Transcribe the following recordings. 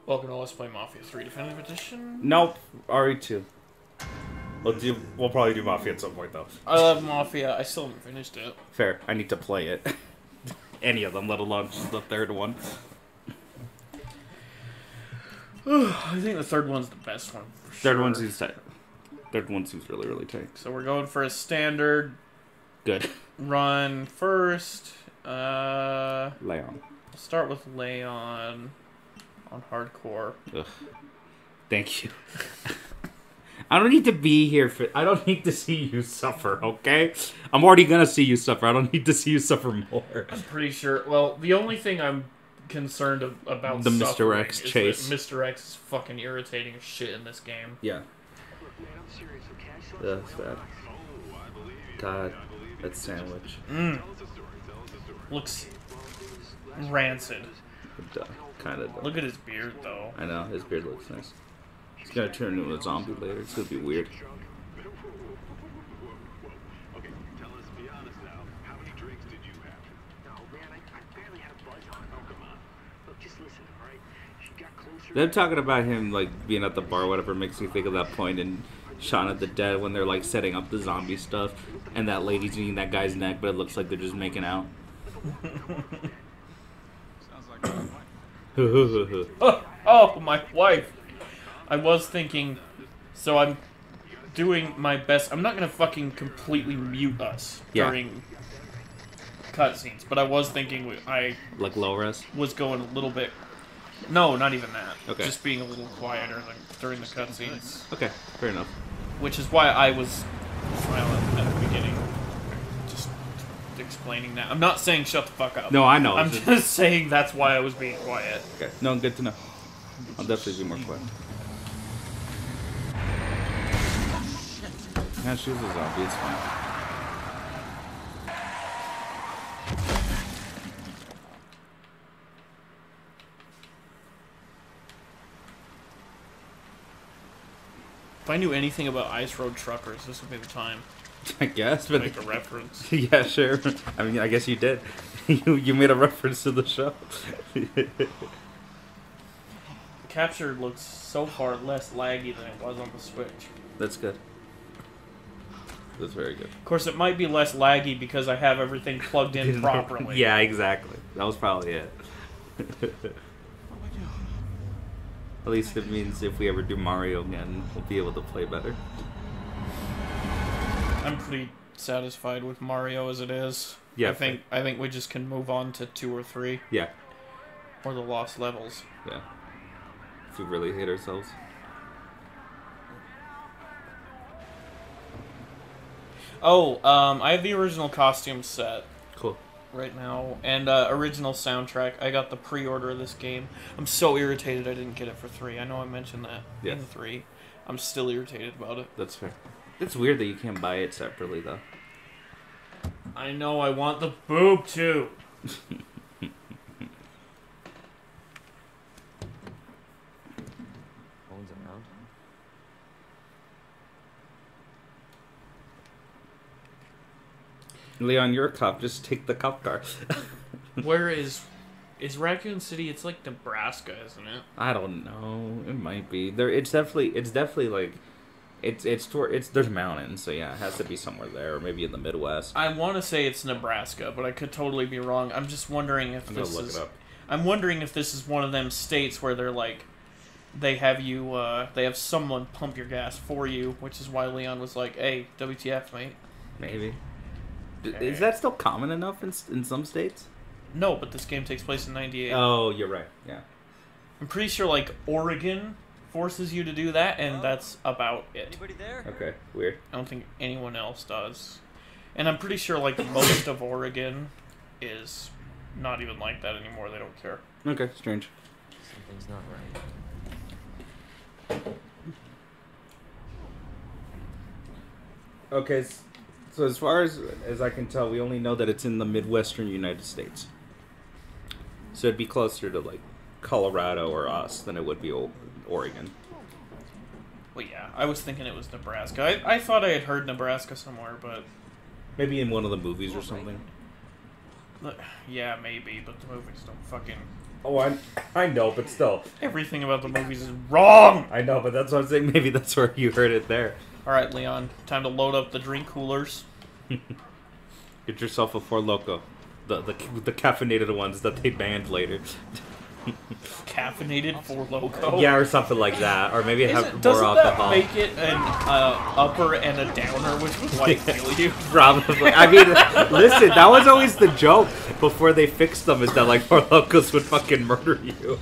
Welcome to Let's Play Mafia 3 Definitive Edition. Nope, RE2. We'll probably do Mafia at some point, though. I love Mafia. I still haven't finished it. Fair. I need to play it. Any of them, let alone just the third one. I think the third one's the best one. For sure. Third one seems really, really tight. So we're going for a standard. Good. Run first. Leon. We'll start with Leon on hardcore. Ugh. Thank you. I don't need to be here for. I don't need to see you suffer, okay? I'm already gonna see you suffer. I don't need to see you suffer more. I'm pretty sure. Well, the only thing I'm concerned about the Mr. X is chase. that Mr. X is fucking irritating as shit in this game. Yeah. That's bad. God, that sandwich. Looks rancid. Kind of. Look at his beard, though. I know, his beard looks nice. He's gonna turn into a zombie later. It's gonna be weird. Them talking about him like being at the bar, whatever, makes me think of that point in Shaun of the Dead when they're like setting up the zombie stuff, and that lady's eating that guy's neck, but it looks like they're just making out. Oh, my wife. I was thinking, so I'm doing my best. I'm not going to fucking completely mute us during cutscenes, but I was thinking like low res? Was going a little bit... No, not even that. Okay. Just being a little quieter during the cutscenes. Okay, fair enough. Which is why I was silent at the beginning. Just explaining that. I'm not saying shut the fuck up. No, I know. I'm just saying that's why I was being quiet. Okay. No, good to know. I'll definitely be more quiet. Yeah, she was a zombie. It's fine. If I knew anything about Ice Road Truckers, this would be the time. I guess, to but make a reference. Yeah, sure. I mean, I guess you did. you made a reference to the show. The capture looks so far less laggy than it was on the Switch. That's good. That's very good. Of course, it might be less laggy because I have everything plugged in properly. Yeah, exactly. That was probably it. At least it means if we ever do Mario again, we'll be able to play better. I'm pretty satisfied with Mario as it is. Yeah, I think we just can move on to 2 or 3. Yeah. Or the Lost Levels. Yeah. If we really hate ourselves. Oh, I have the original costume set. Cool. Right now, and original soundtrack. I got the pre-order of this game. I'm so irritated I didn't get it for 3. I know I mentioned that in 3. I'm still irritated about it. That's fair. It's weird that you can't buy it separately, though. I know, I want the boob, too. Phone's around. Leon, you're a cop. Just take the cop car. Where is Raccoon City? It's like Nebraska, isn't it? I don't know. It might be. It's definitely like there's mountains, so yeah, it has to be somewhere there, or maybe in the Midwest. I want to say it's Nebraska, but I could totally be wrong. I'm just wondering if this is. It up. I'm wondering if this is one of them states where they're like, they have someone pump your gas for you, which is why Leon was like, "Hey, WTF, mate." Maybe. Is that still common enough in some states? No, but this game takes place in '98. Oh, you're right. Yeah. I'm pretty sure like Oregon forces you to do that, and that's about it. Anybody there? Okay, weird. I don't think anyone else does. And I'm pretty sure like most of Oregon is not even like that anymore. They don't care. Okay, strange. Something's not right. Okay, so as far as I can tell, we only know that it's in the Midwestern United States. So it'd be closer to like Colorado or us than it would be Oregon. Well, yeah, I was thinking it was Nebraska. I thought I had heard Nebraska somewhere, but maybe in one of the movies or something. Yeah, maybe, but the movies don't fucking Oh, I know, but still. Everything about the movies is wrong! I know, but that's what I'm saying. Maybe that's where you heard it there. Alright, Leon. Time to load up the drink coolers. Get yourself a Four Loko. The caffeinated ones that they banned later. Caffeinated Four Loko? Yeah, or something like that. Or maybe have more doesn't alcohol. Doesn't that make it an upper and a downer, which would like kill you? Probably. I mean, listen, that was always the joke before they fixed them, is that like Four Locos would fucking murder you.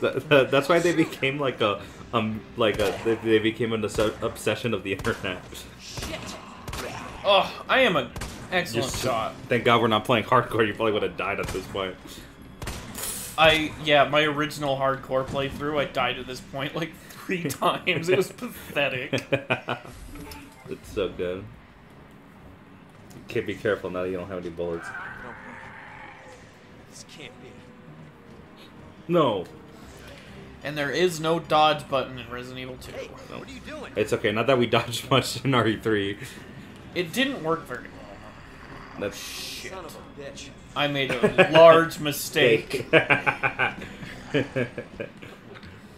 That's why they became like they became an obsession of the internet. Oh, I am an excellent shot. Thank God we're not playing hardcore. You probably would have died at this point. Yeah, my original hardcore playthrough, I died at this point like 3 times. It was pathetic. It's so good. Kid, be careful now that you don't have any bullets. This can't be. No. And there is no dodge button in Resident Evil 2. Hey, what are you doing? It's okay. Not that we dodged much in RE3. It didn't work very well. That's shit. Son of a bitch. I made a large mistake. That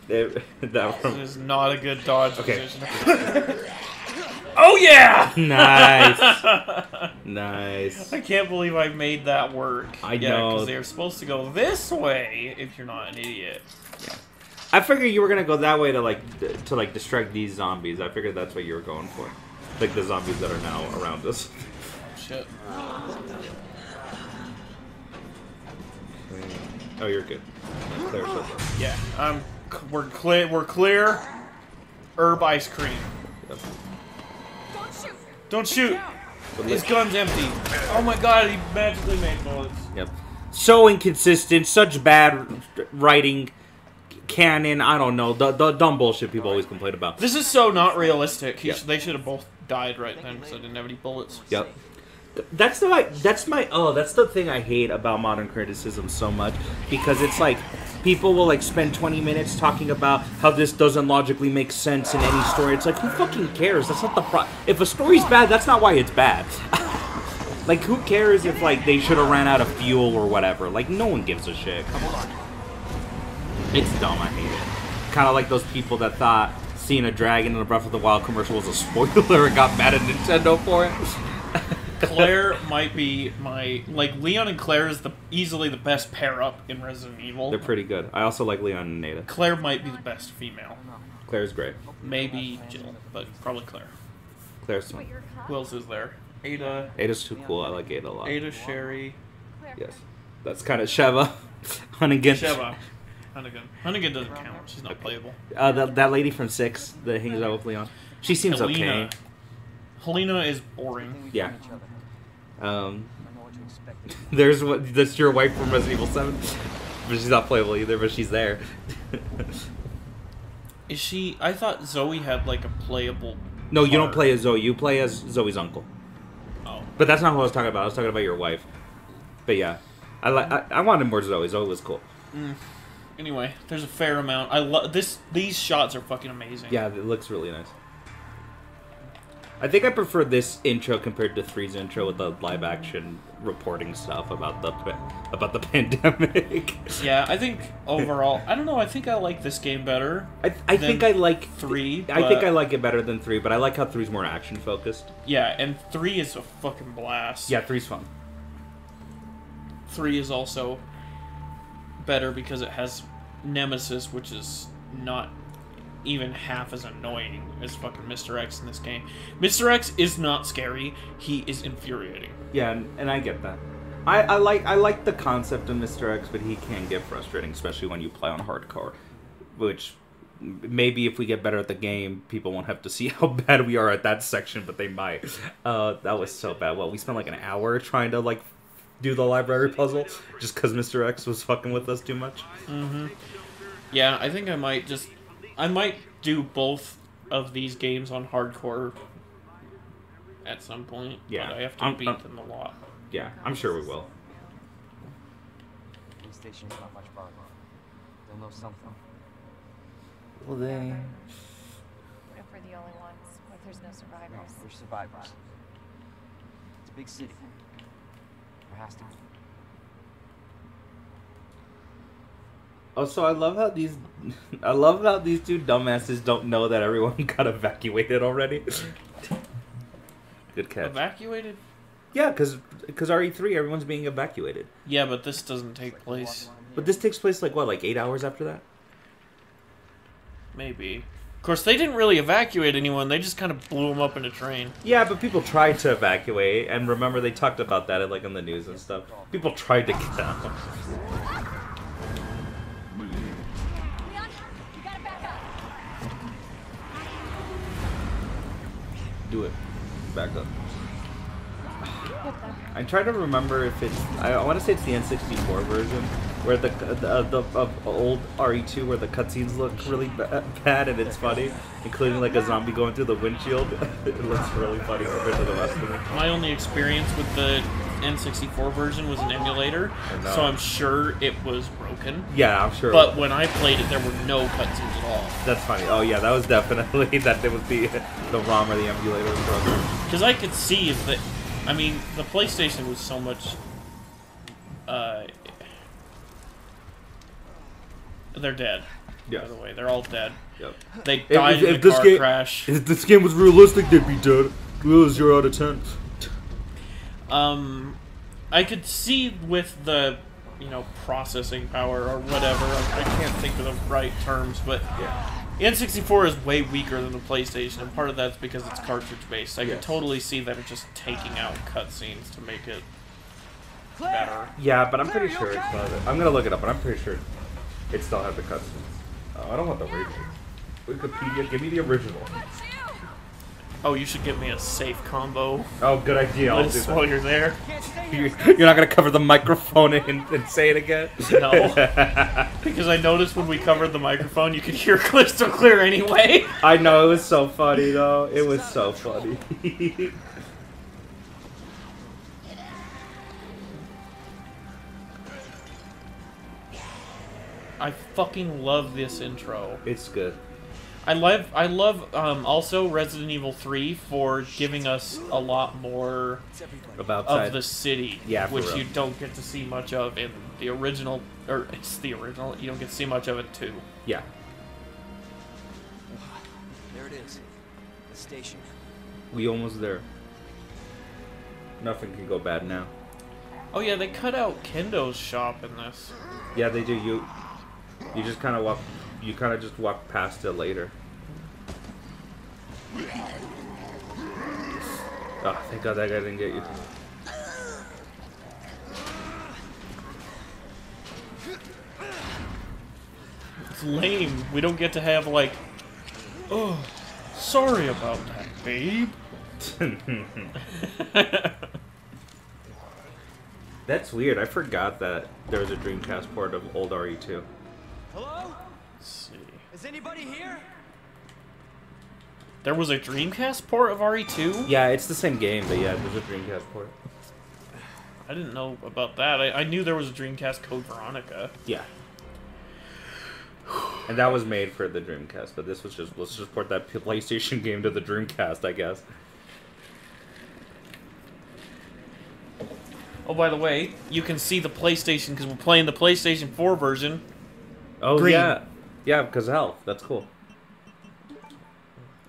is not a good dodge position. Oh yeah! Nice. Nice. I can't believe I made that work. I know. because they're supposed to go this way if you're not an idiot. Yeah. I figured you were gonna go that way to distract these zombies. I figured that's what you were going for, like the zombies that are now around us. Shit. Oh, you're good. Yeah, we're clear. We're clear. Herb ice cream. Yep. Don't shoot. His gun's empty. Oh my god, he magically made bullets. Yep. So inconsistent. Such bad writing. Canon. I don't know. The dumb bullshit people always complain about. This is so not realistic. Yep. They should have both died right then because I didn't have any bullets. Yep. That's the thing I hate about modern criticism so much, because it's like people will like spend 20 minutes talking about how this doesn't logically make sense in any story. It's like, who fucking cares? That's not the pro. If a story's bad, that's not why it's bad. Like, who cares if like they should have ran out of fuel or whatever? Like, no one gives a shit. It's dumb. I hate it. Kind of like those people that thought seeing a dragon in a Breath of the Wild commercial was a spoiler and got mad at Nintendo for it. Claire might be Leon and Claire is easily the best pair up in Resident Evil. They're pretty good. I also like Leon and Ada. Claire might be the best female. Claire's great. Maybe Jill, but probably Claire. Claire's fun. Who else is there? Ada. Ada's too cool. I like Ada a lot. Ada, Sherry. Yes. That's kind of Sheva. Hunnigan. Sheva. Hunnigan doesn't count. She's not playable. That lady from 6 that hangs out with Leon. She seems okay. Helena is boring. Yeah. That's your wife from Resident Evil 7, but she's not playable either. But she's there. Is she? I thought Zoe had like a playable. No, you don't play as Zoe. You play as Zoe's uncle. Oh. But that's not what I was talking about. I was talking about your wife. But yeah, I wanted more Zoe. Zoe was cool. Anyway, there's a fair amount. I love this. These shots are fucking amazing. Yeah, it looks really nice. I think I prefer this intro compared to 3's intro with the live action reporting stuff about the pandemic. Yeah, I think overall, I don't know. I think I like this game better. I think I like 3. I think I like it better than 3, but I like how 3's more action focused. Yeah, and 3 is a fucking blast. Yeah, 3's fun. 3 is also better because it has Nemesis, which is not even half as annoying as fucking Mr. X in this game. Mr. X is not scary. He is infuriating. Yeah, and I get that. I like the concept of Mr. X, but he can get frustrating, especially when you play on hardcore. Which, maybe if we get better at the game, people won't have to see how bad we are at that section, but they might. That was so bad. Well, we spent like an hour trying to like do the library puzzle just because Mr. X was fucking with us too much. Yeah, I think I might do both of these games on hardcore at some point. Yeah, but I have to beat them a lot. Yeah, I'm sure we will. Police station's not much farther. They'll know something. Well, they... What if we're the only ones? What if there's no survivors? No, we're survivors. It's Big city. There has to be. Also, I love how these two dumbasses don't know that everyone got evacuated already. Good catch. Evacuated? Yeah, because RE3, everyone's being evacuated. Yeah, but this doesn't take place. But this takes place like 8 hours after that? Maybe. Of course, they didn't really evacuate anyone. They just kind of blew them up in a train. Yeah, but people tried to evacuate, and remember they talked about that in the news and stuff. People tried to get out. Do it. Back up. I'm trying to remember if it's. I want to say it's the N64 version, where the of old RE2 where the cutscenes look really bad and it's funny, including like a zombie going through the windshield. It looks really funny compared to the rest of it. My only experience with the N64 version was an emulator, so I'm sure it was broken. Yeah, I'm sure. But when I played it, there were no cutscenes at all. That's funny. Oh yeah, that was definitely that. It was the ROM or the emulator was broken. Because I could see that. I mean, the PlayStation was so much. They're dead. Yeah. By the way, they're all dead. Yep. They died in a car crash. If this game was realistic, they'd be dead. 0 out of 10. I could see with the, processing power or whatever. I can't think of the right terms, but Yeah. N64 is way weaker than the PlayStation, and part of that's because it's cartridge-based. I could totally see them just taking out cutscenes to make it better. Yeah, but I'm pretty sure it's not. I'm gonna look it up, but I'm pretty sure it still has the cutscenes. Oh, I don't want the original. Wikipedia, give me the original. Oh, you should get me a safe combo. Oh, good idea. I'll do that. While you're there. You're not gonna cover the microphone and say it again? No. Because I noticed when we covered the microphone, you could hear crystal clear anyway. I know, it was so funny though. It was so funny. I fucking love this intro. It's good. I love also Resident Evil 3 for giving us a lot more of the city, which you don't get to see much of in the original, or it's the original, you don't get to see much of it too. Yeah. There it is. The station. We almost there. Nothing can go bad now. Oh yeah, they cut out Kendo's shop in this. Yeah, they do. You just kind of walk. You kind of just walk past it later. Oh, thank God that guy didn't get you. It's lame. We don't get to have like, oh, sorry about that, babe. That's weird. I forgot that there was a Dreamcast port of old RE2. Hello? Let's see. Is anybody here? There was a Dreamcast port of RE2? Yeah, it's the same game, but yeah, there's a Dreamcast port. I didn't know about that. I knew there was a Dreamcast Code Veronica. Yeah. And that was made for the Dreamcast, but this was just, let's just port that PlayStation game to the Dreamcast, I guess. Oh, by the way, you can see the PlayStation because we're playing the PlayStation 4 version. Oh, Green. yeah. Yeah, because of health. That's cool.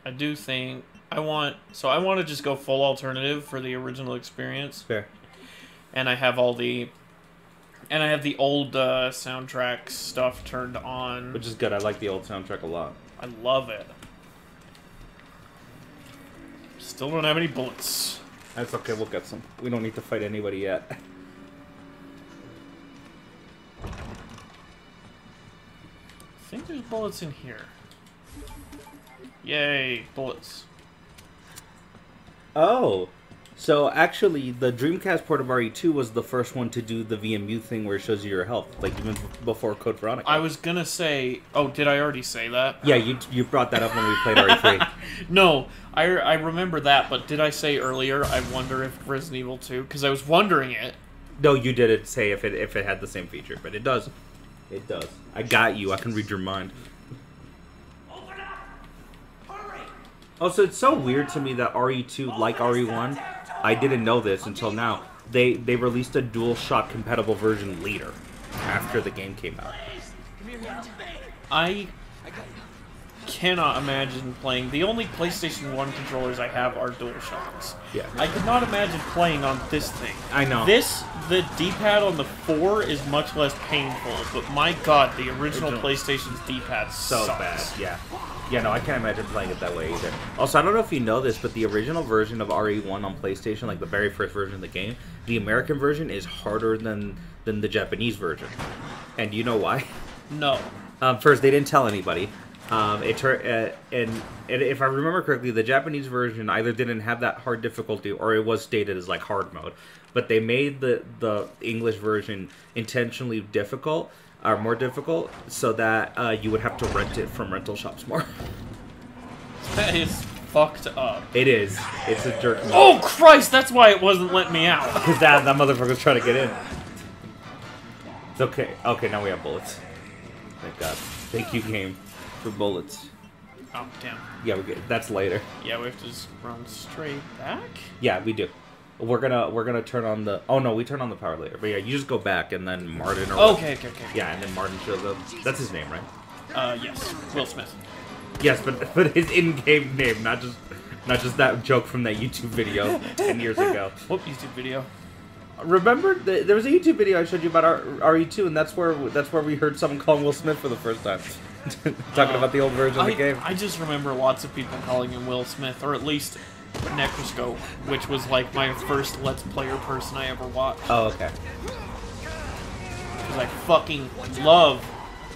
I do think I want to just go full alternative for the original experience. Fair. And I have all the old soundtrack stuff turned on. Which is good. I like the old soundtrack a lot. I love it. Still don't have any bullets. That's okay, we'll get some. We don't need to fight anybody yet. I think there's bullets in here. Yay, bullets. Oh, so actually the Dreamcast port of RE2 was the first one to do the VMU thing where it shows you your health, like even before Code Veronica. I was gonna say, oh, did I already say that? Yeah, you brought that up when we played RE3. No, I remember that, but did I say earlier, I wonder if Resident Evil 2, because I was wondering it. No, you didn't say if it had the same feature, but it does. It does. I got you. I can read your mind. Open up! Hurry! Also, it's so weird to me that RE2, like RE1, I didn't know this until now. They released a DualShock compatible version later, after the game came out. I cannot imagine playing. The only PlayStation 1 controllers I have are DualShocks. Yeah. I could not imagine playing on this thing. I know. The D-pad on the 4 is much less painful, but my god, the original PlayStation's D-pad So sucks. bad, yeah. Yeah, no, I can't imagine playing it that way either. Also, I don't know if you know this, but the original version of RE1 on PlayStation, like the very first version of the game, the American version is harder than the Japanese version. And you know why? No. First, they didn't tell anybody. And if I remember correctly, the Japanese version either didn't have that hard difficulty or it was stated as like hard mode. But they made the English version intentionally difficult, or more difficult, so that you would have to rent it from rental shops more. That is fucked up. It is. It's a jerk move. Oh Christ! That's why it wasn't letting me out. Because that motherfucker's trying to get in. It's okay. Okay, now we have bullets. Thank God. Thank you, game, for bullets. Oh damn. Yeah, we get that's later. Yeah, we have to just run straight back. Yeah, we do. We're gonna turn on the. Oh no, we turn on the power later. But yeah, you just go back and then Martin. Or Okay. Yeah, and then Martin shows up. That's his name, right? Yes, Will Smith. Yes, but his in-game name, not just that joke from that YouTube video 10 years ago. What YouTube video? Remember, there was a YouTube video I showed you about RE2, and that's where we heard someone calling Will Smith for the first time, talking about the old version of the game. I just remember lots of people calling him Will Smith, or at least Necroscope, which was like my first Let's Player person I ever watched. Oh, okay. Because I fucking love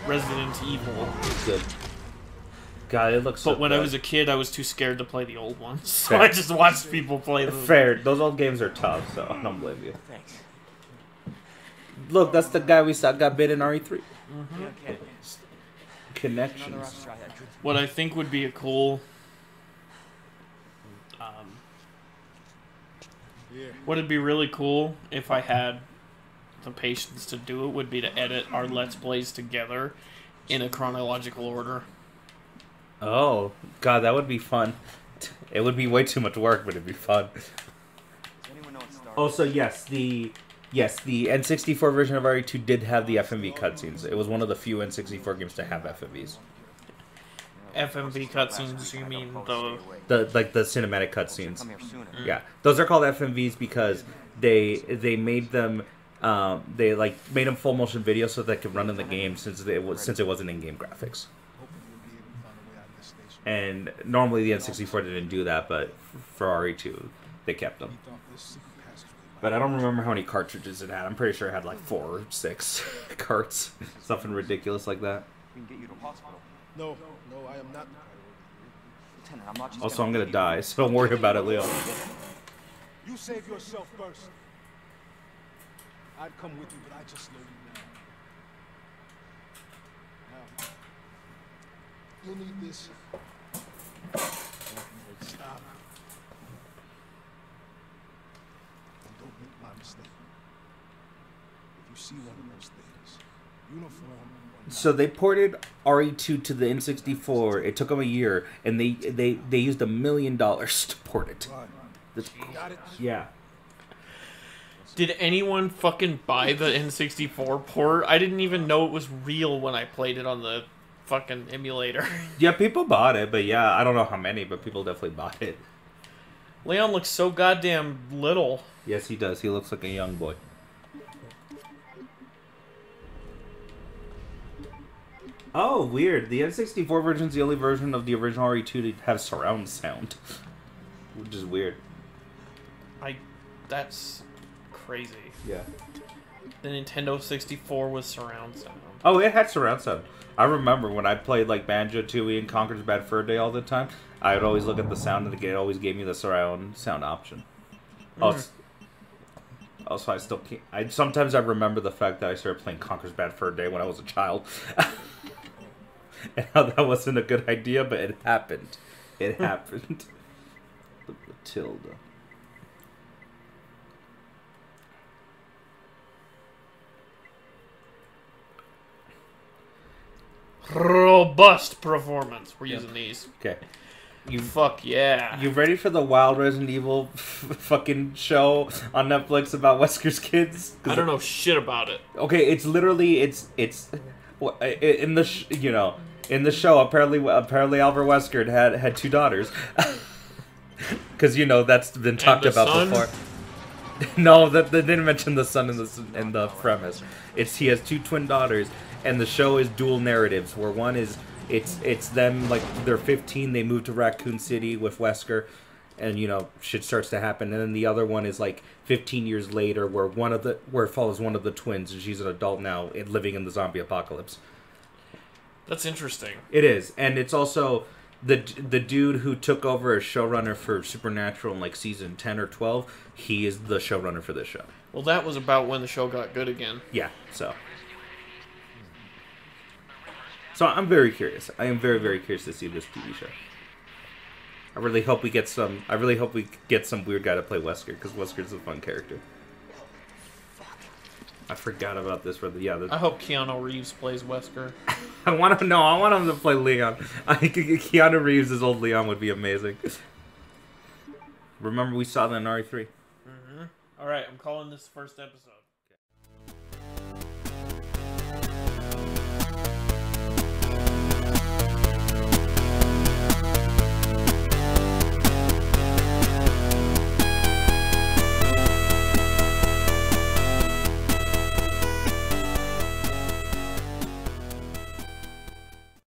Resident Evil. Good. God, it looks so But when good. I was a kid, I was too scared to play the old ones, so Fair. I just watched people play them. Fair. Those old games are tough, so I don't blame you. Thanks. Look, that's the guy we saw got bit in RE3. Mm-hmm. Okay. Connections. What I think would be a cool... Would it be really cool if I had the patience to do it would be to edit our Let's Plays together in a chronological order. Oh, God, that would be fun. It would be way too much work, but it'd be fun. Also, yes, the N64 version of RE2 did have the FMV cutscenes. It was one of the few N64 games to have FMVs. FMV cutscenes, you mean The cinematic cutscenes. Yeah, those are called FMVs because they made them made them full motion video so that they could run in the game since it wasn't in-game graphics. And normally the N64 didn't do that, but for RE2 they kept them. But I don't remember how many cartridges it had. I'm pretty sure it had like 4 or 6 carts, something ridiculous like that. We can get you to hospital. No, I am not. Lieutenant, I'm not just Also, I'm gonna die, so don't worry about it, Leo. You save yourself first. I'd come with you, but I just know you now. You'll need this. Stop. And don't make my mistake. If you see one of those things, uniform. So they ported RE2 to the N64. It took them a year, and they used $1 million to port it. That's cool. Yeah. Did anyone fucking buy the N64 port? I didn't even know it was real when I played it on the fucking emulator. Yeah, people bought it, but yeah, I don't know how many, but people definitely bought it. Leon looks so goddamn little. Yes, he does. He looks like a young boy. Oh, weird. The N64 version is the only version of the original RE2 to have surround sound. Which is weird. That's crazy. Yeah. The Nintendo 64 was surround sound. Oh, it had surround sound. I remember when I played like Banjo-Tooie and Conker's Bad Fur Day all the time, I would always look at the sound and it always gave me the surround sound option. Also, I still can't... Sometimes I remember the fact that I started playing Conker's Bad Fur Day when I was a child. And how that wasn't a good idea, but it happened. It happened. The Matilda. Robust performance. We're using these. Okay. Fuck yeah. You ready for the Wild Resident Evil fucking show on Netflix about Wesker's kids? I don't know shit about it. Okay, it's literally it's in the in the show apparently Albert Wesker had 2 daughters. Because that's been talked about son? before. No, they didn't mention the son in the premise. He has 2 twin daughters, and the show is dual narratives. Where one is it's them like they're 15, they move to Raccoon City with Wesker, and shit starts to happen. And then the other one is like 15 years later, where it follows one of the twins, and she's an adult now, living in the zombie apocalypse. That's interesting. It is, and it's also. The dude who took over as showrunner for Supernatural in like season 10 or 12, he is the showrunner for this show. Well, that was about when the show got good again. Yeah, so I'm very curious. I am very, very curious to see this TV show. I really hope we get some weird guy to play Wesker, because Wesker's a fun character. I forgot about this. I hope Keanu Reeves plays Wesker. I want him to play Leon. I think Keanu Reeves as old Leon would be amazing. Remember we saw that in RE3? Mm-hmm. Alright, I'm calling this first episode.